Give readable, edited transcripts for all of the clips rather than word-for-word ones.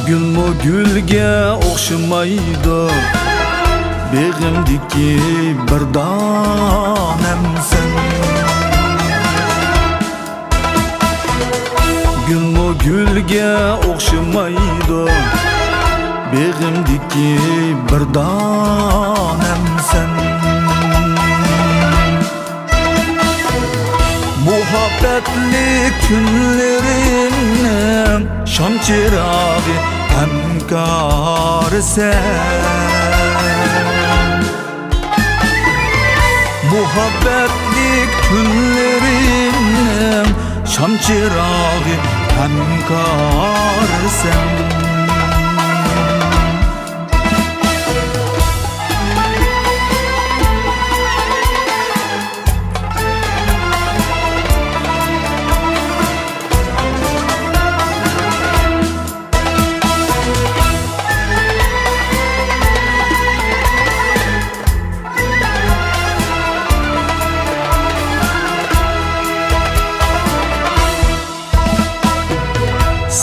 Gülmü gülge o'xshamaydi beg'imdiki bir donamsan. Gülmü gülge o'xshamaydi beg'imdiki bir donamsan. Muhabbetlik günlerimnin şam çırağıdır hemkarı sen. Muhabbetlik günlerimnin şam çırağıdır hemkarı sen.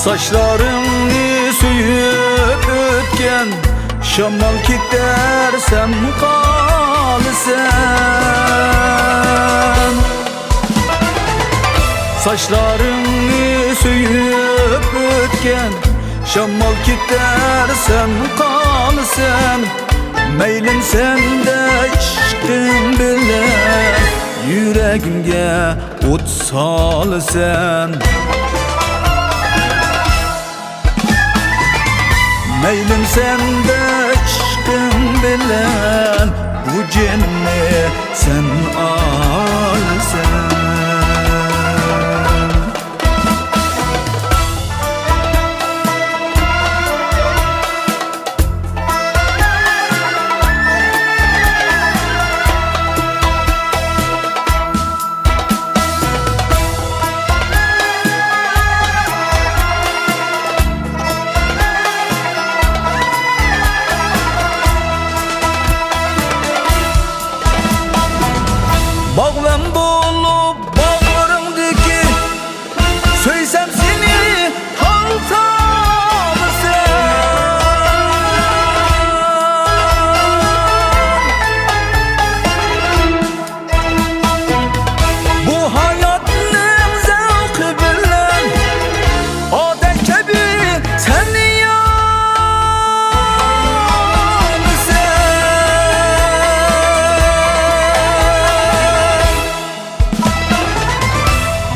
Saçlarını suyup ötken şamal gidersem kalsan. Saçlarını suyup ötken şamal gidersem kalsan. Meylim sende işkin bile yüreğimge ot salsan. Meylim sende aşkın bilen bu cenni sen alsan. Bağlam bulup bağlarımdaki söysem seni haltamısın. Bu hayatın zevki bilen adet gibi seni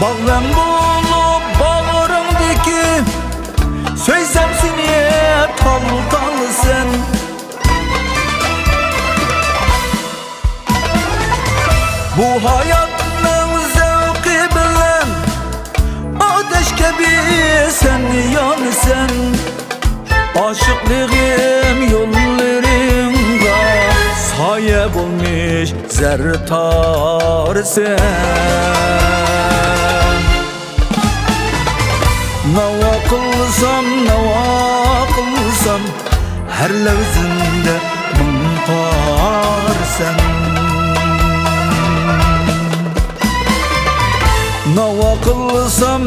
bağlan bulup bağrımdaki söysem seni taltalısın. Bu hayatın zevki bilen ateş gibi sen yanısın. Aşıklığım yollarında sayep olmuş zertarısın. Nava kılsam her levzinde mıntarsan. Nava kılsam